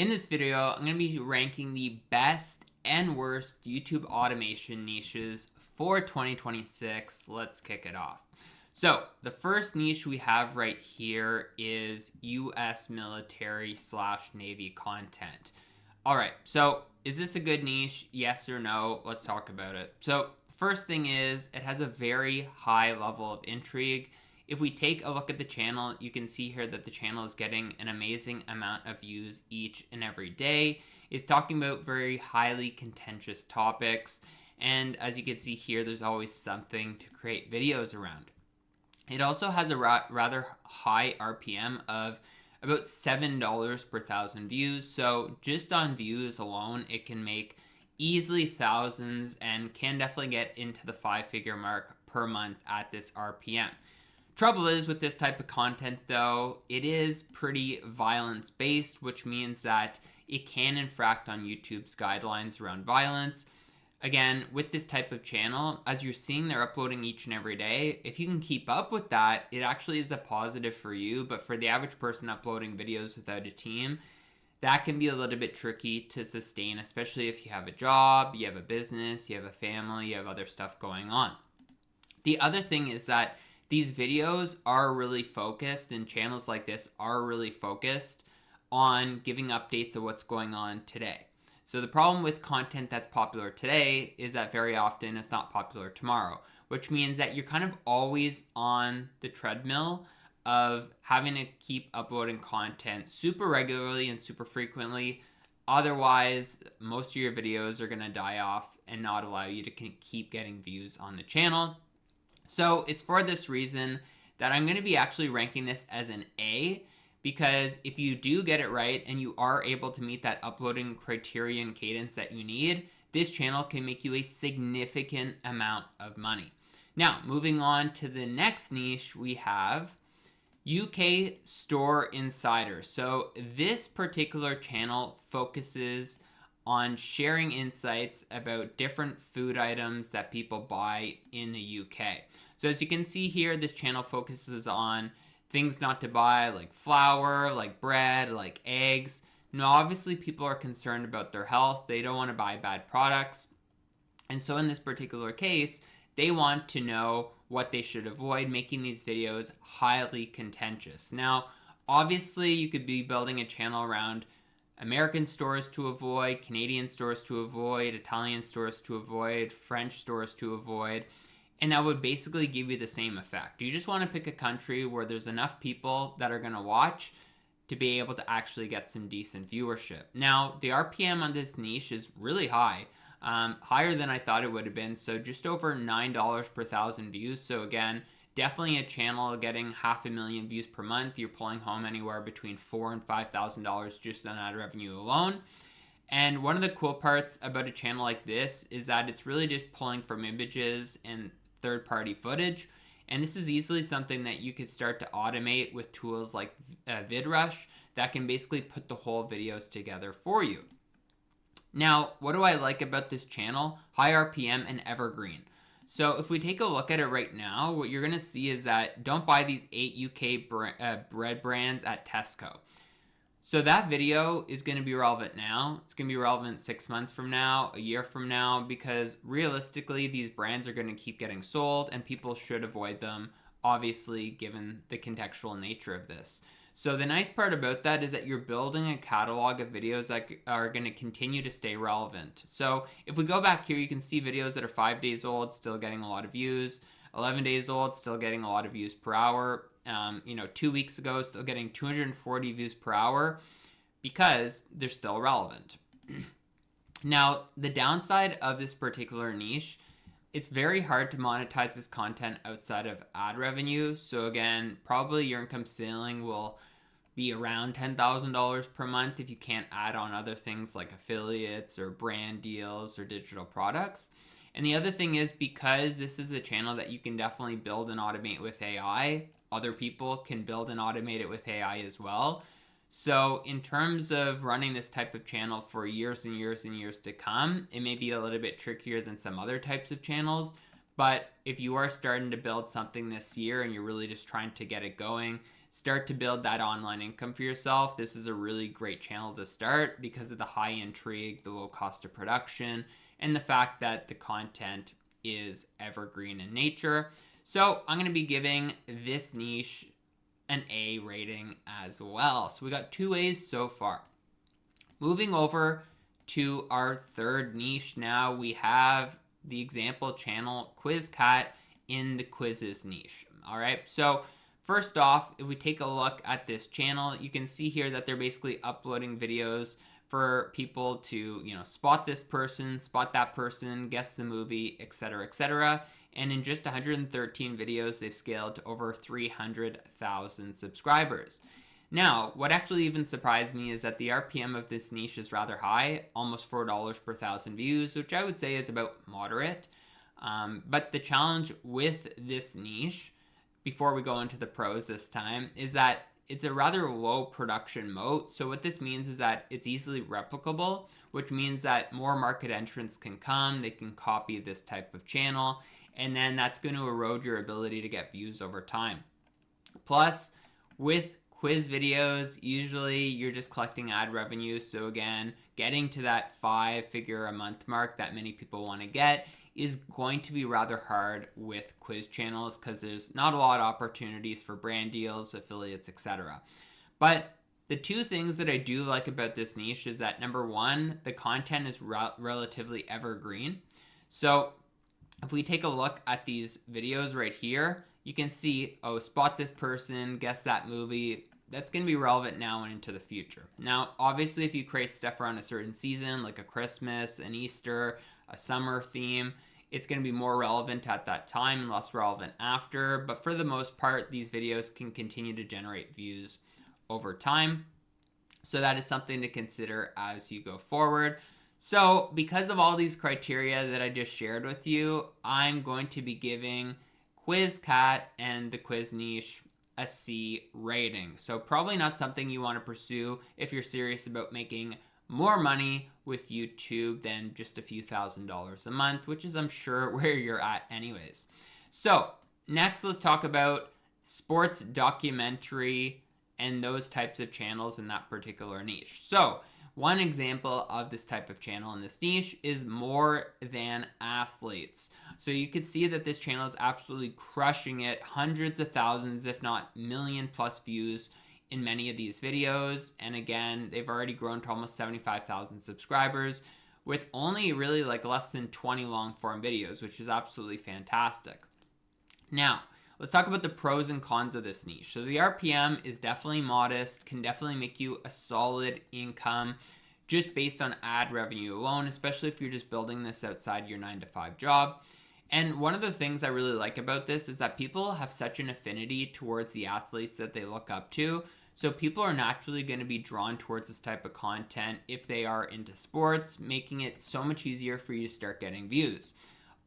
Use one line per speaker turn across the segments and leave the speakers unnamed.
In this video, I'm going to be ranking the best and worst YouTube automation niches for 2026. Let's kick it off. So the first niche we have right here is US military / Navy content. All right, so is this a good niche? Yes or no? Let's talk about it. So first thing is it has a very high level of intrigue. If we take a look at the channel, you can see here that the channel is getting an amazing amount of views each and every day. It's talking about very highly contentious topics. And as you can see here, there's always something to create videos around. It also has a rather high RPM of about $7 per thousand views. So just on views alone, it can make easily thousands and can definitely get into the 5-figure mark per month at this RPM. Trouble is with this type of content though, it is pretty violence based, which means that it can infract on YouTube's guidelines around violence. Again, with this type of channel, as you're seeing they're uploading each and every day, if you can keep up with that, it actually is a positive for you. But for the average person uploading videos without a team, that can be a little bit tricky to sustain, especially if you have a job, you have a business, you have a family, you have other stuff going on. The other thing is that these videos are really focused, and channels like this are really focused on giving updates of what's going on today. So the problem with content that's popular today is that very often it's not popular tomorrow, which means that you're kind of always on the treadmill of having to keep uploading content super regularly and super frequently. Otherwise, most of your videos are going to die off and not allow you to keep getting views on the channel. So it's for this reason that I'm going to be actually ranking this as an A, because if you do get it right and you are able to meet that uploading criterion cadence that you need, this channel can make you a significant amount of money. Now, moving on to the next niche, we have UK Store Insider. So this particular channel focuses on sharing insights about different food items that people buy in the UK. So as you can see here, this channel focuses on things not to buy, like flour, like bread, like eggs. Now, obviously, people are concerned about their health. They don't want to buy bad products. And so in this particular case, they want to know what they should avoid, making these videos highly contentious. Now, obviously, you could be building a channel around American stores to avoid, Canadian stores to avoid, Italian stores to avoid, French stores to avoid, and that would basically give you the same effect. You just want to pick a country where there's enough people that are going to watch to be able to actually get some decent viewership. Now, the RPM on this niche is really high, higher than I thought it would have been, so just over $9 per thousand views. So again, definitely a channel getting 500,000 views per month. You're pulling home anywhere between $4,000 and $5,000 just on ad revenue alone. And one of the cool parts about a channel like this is that it's really just pulling from images and third-party footage. And this is easily something that you could start to automate with tools like VidRush that can basically put the whole videos together for you. Now, what do I like about this channel? High RPM and evergreen. So if we take a look at it right now, what you're going to see is that don't buy these 8 UK bread brands at Tesco. So that video is going to be relevant now. It's going to be relevant 6 months from now, a year from now, because realistically, these brands are going to keep getting sold and people should avoid them, obviously, given the contextual nature of this. So the nice part about that is that you're building a catalog of videos that are going to continue to stay relevant. So if we go back here, you can see videos that are 5 days old, still getting a lot of views, 11 days old, still getting a lot of views per hour. 2 weeks ago, still getting 240 views per hour because they're still relevant. Now, the downside of this particular niche, it's very hard to monetize this content outside of ad revenue. So again, probably your income ceiling will be around $10,000 per month if you can't add on other things like affiliates or brand deals or digital products. And the other thing is, because this is a channel that you can definitely build and automate with AI, other people can build and automate it with AI as well. So in terms of running this type of channel for years and years and years to come, it may be a little bit trickier than some other types of channels. But if you are starting to build something this year and you're really just trying to get it going, start to build that online income for yourself, this is a really great channel to start because of the high intrigue, the low cost of production, and the fact that the content is evergreen in nature. So I'm going to be giving this niche an A rating as well. So we got 2 A's so far. Moving over to our third niche now, we have the example channel QuizCat in the quizzes niche. All right, so first off, if we take a look at this channel, you can see here that they're basically uploading videos for people to, spot this person, spot that person, guess the movie, etc., etc. And in just 113 videos, they've scaled to over 300,000 subscribers. Now, what actually even surprised me is that the RPM of this niche is rather high, almost $4 per 1,000 views, which I would say is about moderate. But the challenge with this niche, before we go into the pros this time, is that it's a rather low production moat. So what this means is that it's easily replicable, which means that more market entrants can come, they can copy this type of channel, and then that's going to erode your ability to get views over time. Plus, with quiz videos, usually you're just collecting ad revenue. So again, getting to that 5-figure a month mark that many people want to get is going to be rather hard with quiz channels because there's not a lot of opportunities for brand deals, affiliates, etc. But the 2 things that I do like about this niche is that number 1, the content is relatively evergreen. So if we take a look at these videos right here, you can see, spot this person, guess that movie. That's going to be relevant now and into the future. Now, obviously, if you create stuff around a certain season, like a Christmas, an Easter, a summer theme, it's going to be more relevant at that time and less relevant after. But for the most part, these videos can continue to generate views over time. So that is something to consider as you go forward. So because of all these criteria that I just shared with you, I'm going to be giving QuizCat and the quiz niche a C rating. So probably not something you want to pursue if you're serious about making more money with YouTube than just a few $1,000s a month, which is, I'm sure, where you're at anyways. So next, let's talk about sports documentary and those types of channels in that particular niche. So one example of this type of channel in this niche is More Than Athletes. So you can see that this channel is absolutely crushing it, hundreds of thousands, if not million plus views in many of these videos. And again, they've already grown to almost 75,000 subscribers with only really like less than 20 long form videos, which is absolutely fantastic. Now, let's talk about the pros and cons of this niche. So the RPM is definitely modest, can definitely make you a solid income just based on ad revenue alone, especially if you're just building this outside your 9-to-5 job. And one of the things I really like about this is that people have such an affinity towards the athletes that they look up to. So people are naturally going to be drawn towards this type of content if they are into sports, making it so much easier for you to start getting views.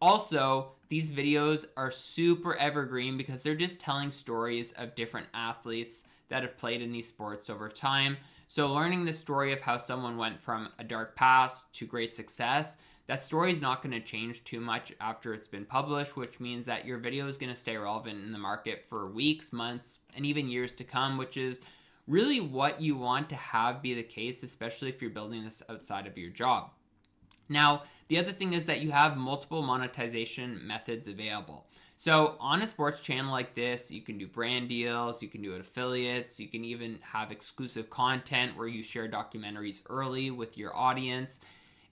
Also, these videos are super evergreen because they're just telling stories of different athletes that have played in these sports over time. So learning the story of how someone went from a dark past to great success, that story is not going to change too much after it's been published, which means that your video is going to stay relevant in the market for weeks, months, and even years to come, which is really what you want to have be the case, especially if you're building this outside of your job. Now, the other thing is that you have multiple monetization methods available. So on a sports channel like this, you can do brand deals, you can do affiliates, you can even have exclusive content where you share documentaries early with your audience.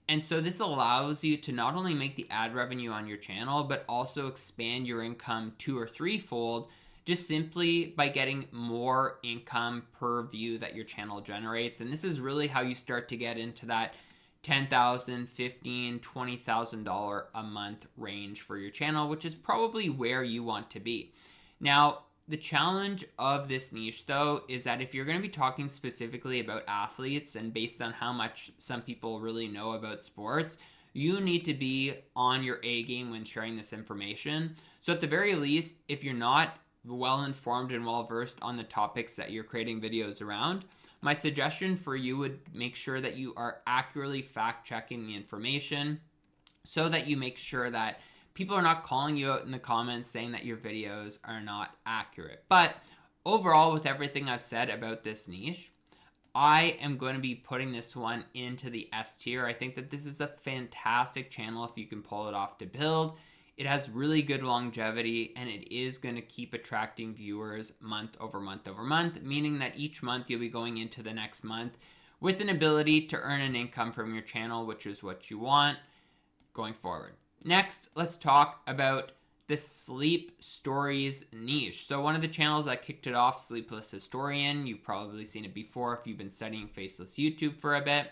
And so this allows you to not only make the ad revenue on your channel, but also expand your income 2 or 3-fold just simply by getting more income per view that your channel generates. And this is really how you start to get into that $10,000, $15,000, $20,000 a month range for your channel, which is probably where you want to be. Now, the challenge of this niche, though, is that if you're going to be talking specifically about athletes and based on how much some people really know about sports, you need to be on your A game when sharing this information. So at the very least, if you're not well informed and well versed on the topics that you're creating videos around, my suggestion for you would make sure that you are accurately fact checking the information so that you make sure that people are not calling you out in the comments saying that your videos are not accurate. But Overall, with everything I've said about this niche, I am going to be putting this one into the S tier. I think that this is a fantastic channel if you can pull it off to build. It has really good longevity, and it is going to keep attracting viewers month over month over month, meaning that each month you'll be going into the next month with an ability to earn an income from your channel, which is what you want going forward. Next, let's talk about the sleep stories niche. So one of the channels that kicked it off, Sleepless Historian, you've probably seen it before if you've been studying faceless YouTube for a bit.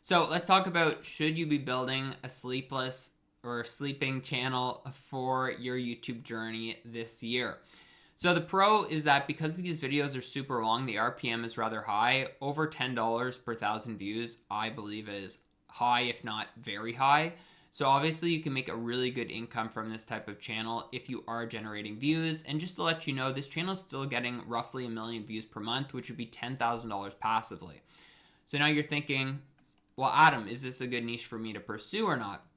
So let's talk about, should you be building a sleepless or sleeping channel for your YouTube journey this year? So the pro is that because these videos are super long, the RPM is rather high. Over $10 per 1,000 views, I believe is high, if not very high. So obviously you can make a really good income from this type of channel if you are generating views. And just to let you know, this channel is still getting roughly 1 million views per month, which would be $10,000 passively. So now you're thinking, well, Adam, is this a good niche for me to pursue or not?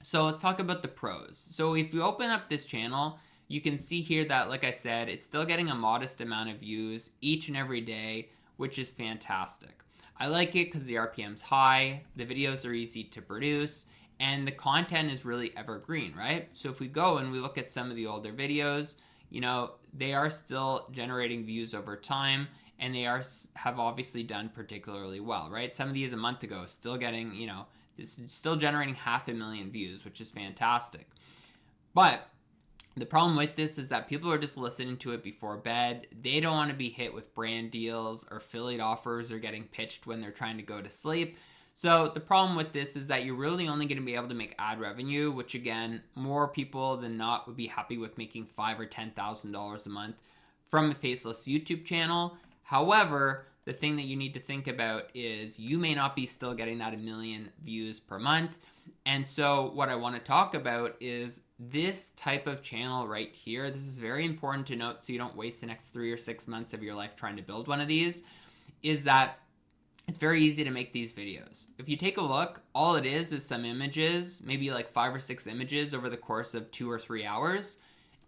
So let's talk about the pros. So if you open up this channel, you can see here that, like I said, it's still getting a modest amount of views each and every day, which is fantastic. I like it because the RPM's high, the videos are easy to produce, and the content is really evergreen, right? So if we go and we look at some of the older videos, you know, they are still generating views over time, and they have obviously done particularly well, right? Some of these a month ago still getting, you know, this is still generating 500,000 views, which is fantastic. But the problem with this is that people are just listening to it before bed. They don't want to be hit with brand deals or affiliate offers or getting pitched when they're trying to go to sleep. So the problem with this is that you're really only going to be able to make ad revenue, which again, more people than not would be happy with making $5,000 or $10,000 a month from a faceless YouTube channel. However, the thing that you need to think about is you may not be still getting that 1 million views per month. And so what I want to talk about is this type of channel right here. This is very important to note so you don't waste the next 3 or 6 months of your life trying to build one of these, is that it's very easy to make these videos. If you take a look, all it is some images, maybe like 5 or 6 images over the course of 2 or 3 hours.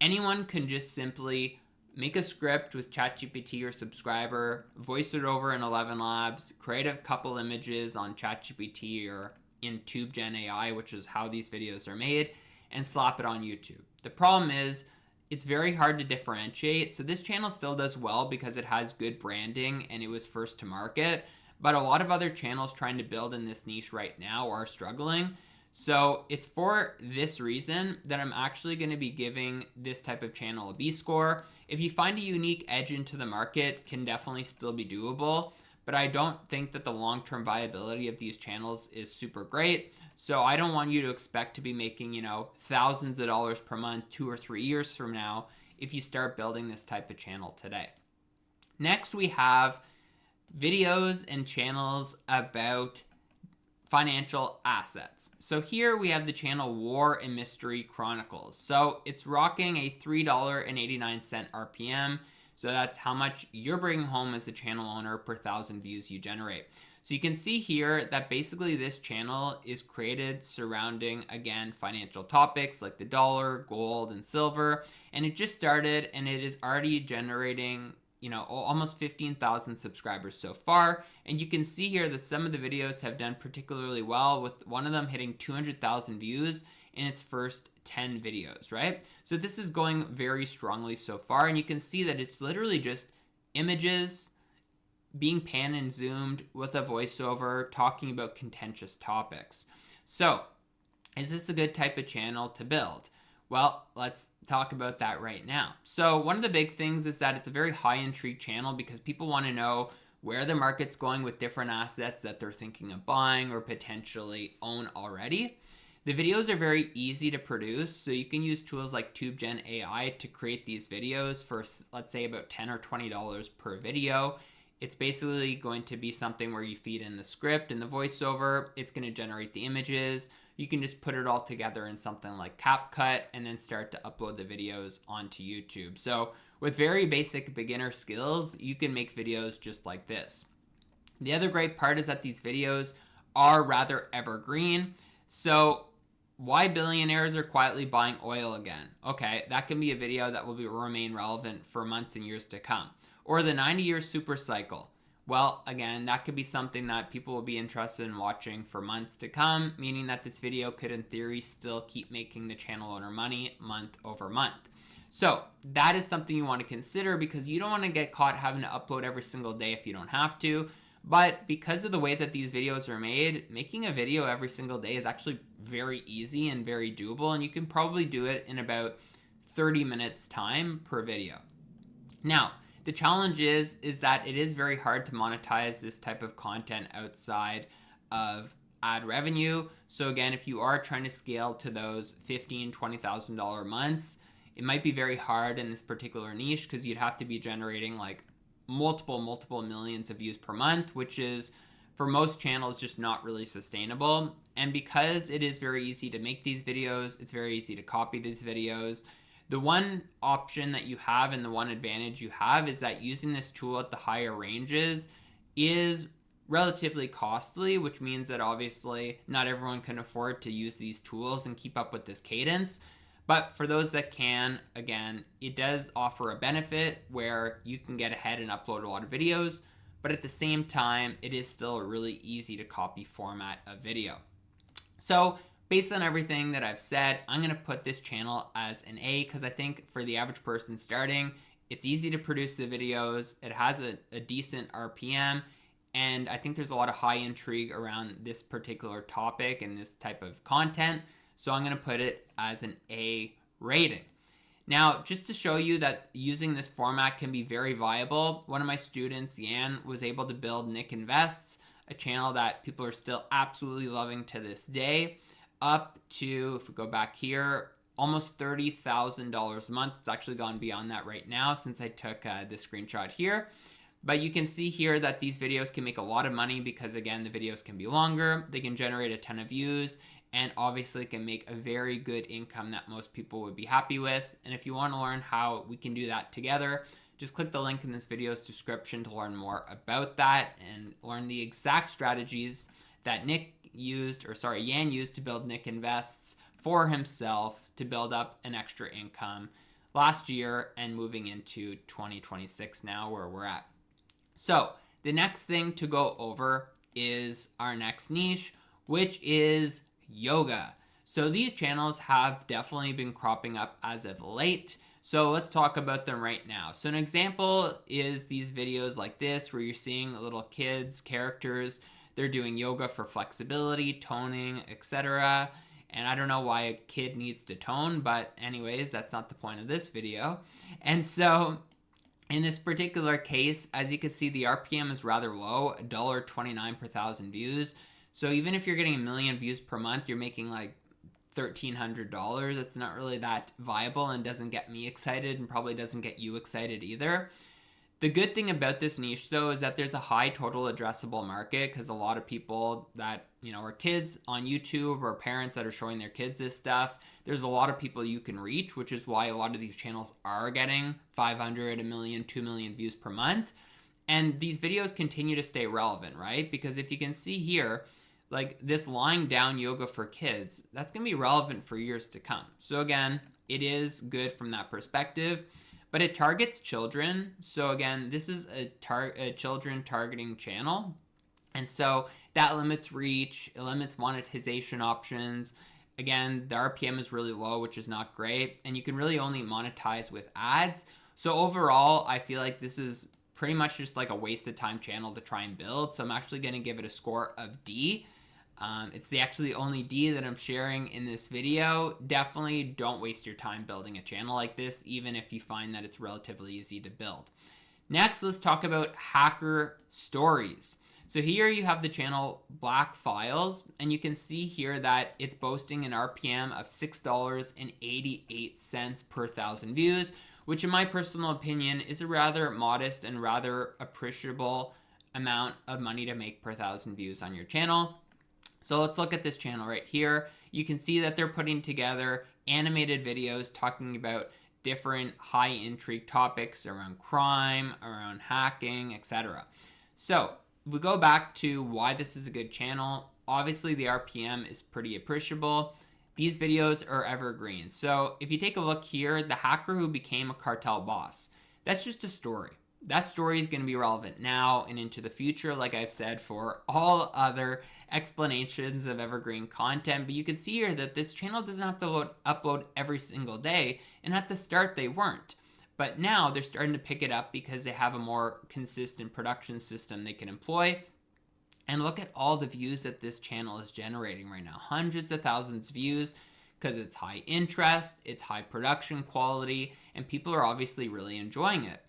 Anyone can just simply make a script with ChatGPT or Subscriber, voice it over in 11 Labs, create a couple images on ChatGPT or in TubeGen AI, which is how these videos are made, and slap it on YouTube. The problem is it's very hard to differentiate. So this channel still does well because it has good branding and it was first to market. But a lot of other channels trying to build in this niche right now are struggling. So it's for this reason that I'm actually going to be giving this type of channel a B score. If you find a unique edge into the market, can definitely still be doable. But I don't think that the long-term viability of these channels is super great. So I don't want you to expect to be making, you know, thousands of dollars per month 2 or 3 years from now if you start building this type of channel today. Next, we have videos and channels about financial assets. So here we have the channel War and Mystery Chronicles. So it's rocking a $3.89 RPM. So that's how much you're bringing home as a channel owner per 1,000 views you generate. So you can see here that basically this channel is created surrounding, again, financial topics like the dollar, gold, and silver. And it just started and it is already generating, you know, almost 15,000 subscribers so far. And you can see here that some of the videos have done particularly well, with one of them hitting 200,000 views in its first 10 videos, right? So this is going very strongly so far. And you can see that it's literally just images being panned and zoomed with a voiceover talking about contentious topics. So is this a good type of channel to build? Well, let's talk about that right now. So one of the big things is that it's a very high intrigue channel because people want to know where the market's going with different assets that they're thinking of buying or potentially own already. The videos are very easy to produce, so you can use tools like TubeGen AI to create these videos for, let's say, about $10 or $20 per video. It's basically going to be something where you feed in the script and the voiceover. It's going to generate the images. You can just put it all together in something like CapCut and then start to upload the videos onto YouTube. So with very basic beginner skills, you can make videos just like this. The other great part is that these videos are rather evergreen. So why billionaires are quietly buying oil again. Okay, that can be a video that will remain relevant for months and years to come. Or the 90-year super cycle. Well, again, that could be something that people will be interested in watching for months to come, meaning that this video could, in theory, still keep making the channel owner money month over month. So that is something you want to consider, because you don't want to get caught having to upload every single day if you don't have to. But because of the way that these videos are made, making a video every single day is actually very easy and very doable, and you can probably do it in about 30 minutes time per video. Now, the challenge is that it is very hard to monetize this type of content outside of ad revenue. So again, if you are trying to scale to those $15,000, $20,000 months, it might be very hard in this particular niche, because you'd have to be generating like multiple millions of views per month, which is for most channels just not really sustainable. And because it is very easy to make these videos, it's very easy to copy these videos. The one option that you have and the one advantage you have is that using this tool at the higher ranges is relatively costly, which means that obviously not everyone can afford to use these tools and keep up with this cadence. But for those that can, again, it does offer a benefit where you can get ahead and upload a lot of videos, but at the same time, it is still a really easy to copy format of video. So based on everything that I've said, I'm going to put this channel as an A, because I think for the average person starting, it's easy to produce the videos, it has a decent RPM, and I think there's a lot of high intrigue around this particular topic and this type of content. So I'm going to put it as an A rating. Now, just to show you that using this format can be very viable, one of my students, Yan, was able to build Nick Invests, a channel that people are still absolutely loving to this day, up to, if we go back here, almost $30,000 a month. It's actually gone beyond that right now since I took this screenshot here. But you can see here that these videos can make a lot of money because, again, the videos can be longer, they can generate a ton of views, and obviously can make a very good income that most people would be happy with. And if you want to learn how we can do that together, just click the link in this video's description to learn more about that and learn the exact strategies that Yan used to build Nick Invests for himself to build up an extra income last year and moving into 2026 now where we're at. So the next thing to go over is our next niche, which is yoga. So these channels have definitely been cropping up as of late. So let's talk about them right now. So an example is these videos like this where you're seeing little kids, characters, they're doing yoga for flexibility, toning, etc. And I don't know why a kid needs to tone, but anyways, that's not the point of this video. And so in this particular case, as you can see, the RPM is rather low, $1.29 per thousand views. So even if you're getting 1 million views per month, you're making like $1,300. It's not really that viable and doesn't get me excited and probably doesn't get you excited either. The good thing about this niche, though, is that there's a high total addressable market because a lot of people that, are kids on YouTube or parents that are showing their kids this stuff, there's a lot of people you can reach, which is why a lot of these channels are getting 500, 1 million, 2 million views per month. And these videos continue to stay relevant, right? Because if you can see here, like this lying down yoga for kids, that's going to be relevant for years to come. So again, it is good from that perspective, but it targets children. So again, this is a children targeting channel. And so that limits reach, it limits monetization options. Again, the RPM is really low, which is not great. And you can really only monetize with ads. So overall, I feel like this is pretty much just like a waste of time channel to try and build. So I'm actually going to give it a score of D. It's actually the only D that I'm sharing in this video. Definitely don't waste your time building a channel like this, even if you find that it's relatively easy to build. Next, let's talk about hacker stories. So here you have the channel Black Files, and you can see here that it's boasting an RPM of $6.88 per thousand views, which in my personal opinion is a rather modest and rather appreciable amount of money to make per thousand views on your channel. So let's look at this channel right here. You can see that they're putting together animated videos talking about different high intrigue topics around crime, around hacking, etc. So if we go back to why this is a good channel, obviously the RPM is pretty appreciable. these videos are evergreen. So if you take a look here, the hacker who became a cartel boss, that's just a story. That story is going to be relevant now and into the future, like I've said, for all other explanations of evergreen content. But you can see here that this channel doesn't have to upload every single day, and at the start they weren't. But now they're starting to pick it up because they have a more consistent production system they can employ. And look at all the views that this channel is generating right now. Hundreds of thousands of views because it's high interest, it's high production quality, and people are obviously really enjoying it.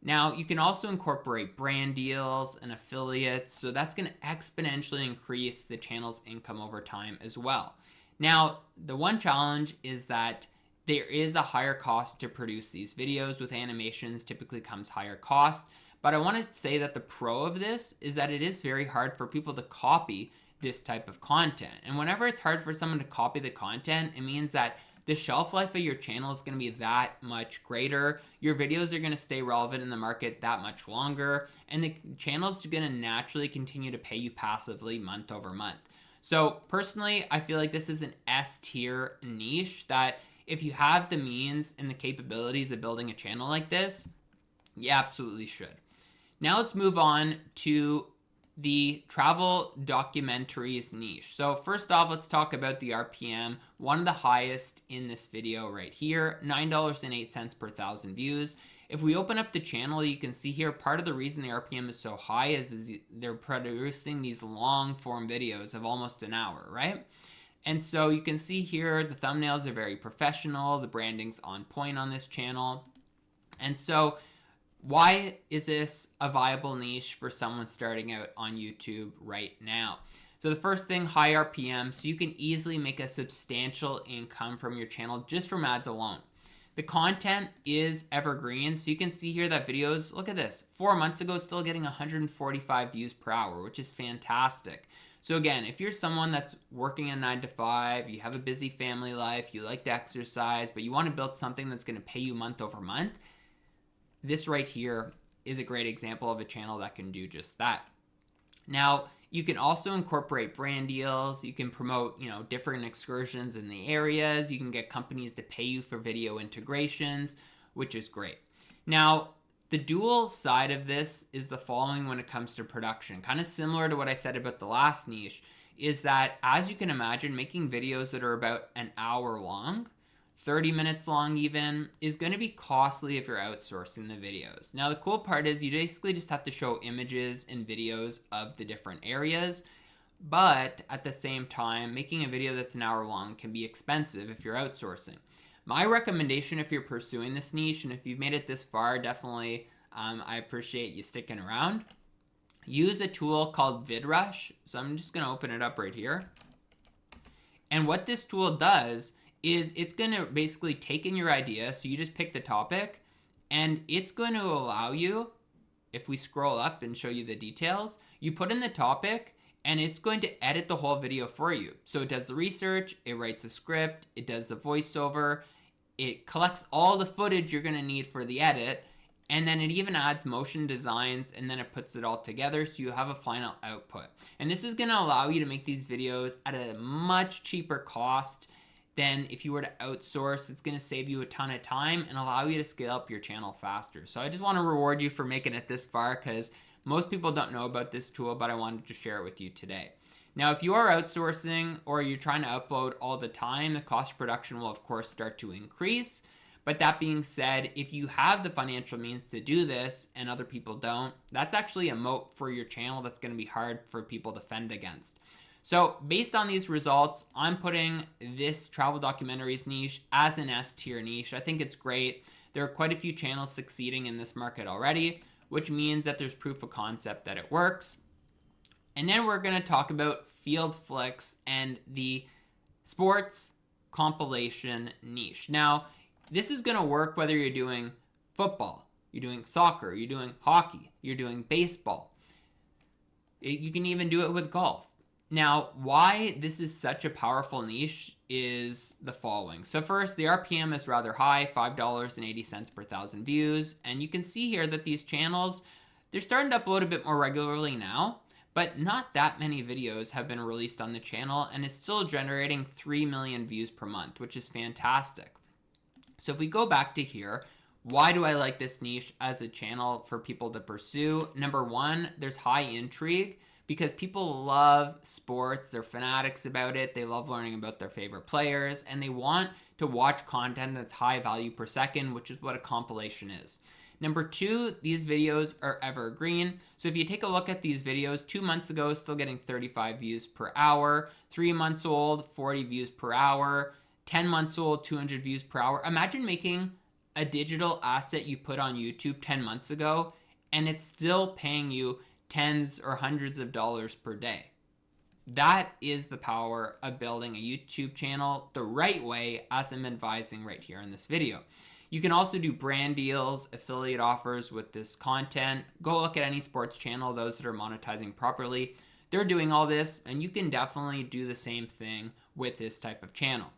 Now, you can also incorporate brand deals and affiliates, so that's going to exponentially increase the channel's income over time as well. Now, the one challenge is that there is a higher cost to produce these videos. With animations, typically comes higher cost. But I want to say that the pro of this is that it is very hard for people to copy this type of content. And whenever it's hard for someone to copy the content, it means that the shelf life of your channel is going to be that much greater. Your videos are going to stay relevant in the market that much longer. And the channel's going to naturally continue to pay you passively month over month. So personally, I feel like this is an S tier niche that if you have the means and the capabilities of building a channel like this, you absolutely should. Now let's move on to the travel documentaries niche. So first off, let's talk about the RPM, one of the highest in this video right here, $9.08 per 1,000 views. If we open up the channel, you can see here part of the reason the RPM is so high is they're producing these long form videos of almost an hour, right? And so you can see here the thumbnails are very professional, the branding's on point on this channel. And so why is this a viable niche for someone starting out on YouTube right now? So the first thing, high RPM, so you can easily make a substantial income from your channel just from ads alone. The content is evergreen, so you can see here that videos, look at this, 4 months ago still getting 145 views per hour, which is fantastic. So again, if you're someone that's working a 9 to 5, you have a busy family life, you like to exercise, but you want to build something that's going to pay you month over month, this right here is a great example of a channel that can do just that. Now, you can also incorporate brand deals. You can promote, different excursions in the areas. You can get companies to pay you for video integrations, which is great. Now, the dual side of this is the following when it comes to production. Kind of similar to what I said about the last niche, is that as you can imagine, making videos that are about an hour long, 30 minutes long even, is going to be costly if you're outsourcing the videos. Now, the cool part is you basically just have to show images and videos of the different areas, but at the same time, making a video that's an hour long can be expensive if you're outsourcing. My recommendation if you're pursuing this niche, and if you've made it this far, definitely I appreciate you sticking around. Use a tool called VidRush. So I'm just going to open it up right here. And what this tool does is it's going to basically take in your idea. So you just pick the topic, and it's going to allow you, if we scroll up and show you the details, you put in the topic and it's going to edit the whole video for you. So it does the research, it writes a script, it does the voiceover, it collects all the footage you're going to need for the edit, and then it even adds motion designs, and then it puts it all together so you have a final output. And this is going to allow you to make these videos at a much cheaper cost than if you were to outsource. It's going to save you a ton of time and allow you to scale up your channel faster. So I just want to reward you for making it this far, because most people don't know about this tool, but I wanted to share it with you today. Now, if you are outsourcing or you're trying to upload all the time, the cost of production will of course start to increase. But that being said, if you have the financial means to do this and other people don't, that's actually a moat for your channel that's going to be hard for people to fend against. So based on these results, I'm putting this travel documentaries niche as an S tier niche. I think it's great. There are quite a few channels succeeding in this market already, which means that there's proof of concept that it works. And then we're going to talk about field flicks and the sports compilation niche. Now, this is going to work whether you're doing football, you're doing soccer, you're doing hockey, you're doing baseball. You can even do it with golf. Now, why this is such a powerful niche is the following. So first, the RPM is rather high, $5.80 per 1,000 views. And you can see here that these channels, they're starting to upload a bit more regularly now, but not that many videos have been released on the channel, and it's still generating 3 million views per month, which is fantastic. So if we go back to here, why do I like this niche as a channel for people to pursue? Number one, there's high intrigue because people love sports. They're fanatics about it. They love learning about their favorite players, and they want to watch content that's high value per second, which is what a compilation is. Number two, these videos are evergreen. So if you take a look at these videos, 2 months ago, still getting 35 views per hour, 3 months old, 40 views per hour, 10 months old, 200 views per hour. Imagine making a digital asset you put on YouTube 10 months ago, and it's still paying you tens or hundreds of dollars per day. That is the power of building a YouTube channel the right way, as I'm advising right here in this video. You can also do brand deals, affiliate offers with this content. Go look at any sports channel, those that are monetizing properly. They're doing all this, and you can definitely do the same thing with this type of channel.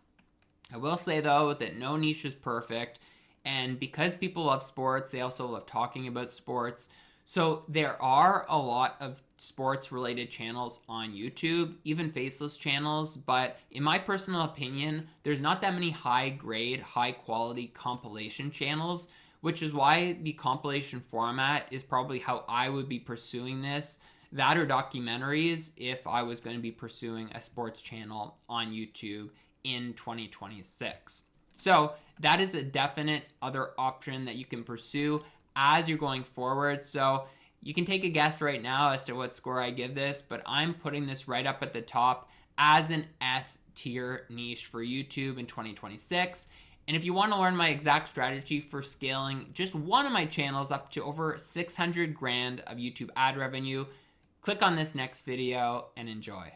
I will say though that no niche is perfect, and because people love sports, they also love talking about sports. So there are a lot of sports related channels on YouTube, even faceless channels, but in my personal opinion, there's not that many high grade, high quality compilation channels, which is why the compilation format is probably how I would be pursuing this. That or documentaries if I was going to be pursuing a sports channel on YouTube in 2026. So that is a definite other option that you can pursue as you're going forward. So you can take a guess right now as to what score I give this, but I'm putting this right up at the top as an S tier niche for YouTube in 2026. And if you want to learn my exact strategy for scaling just one of my channels up to over 600 grand of YouTube ad revenue, click on this next video and enjoy.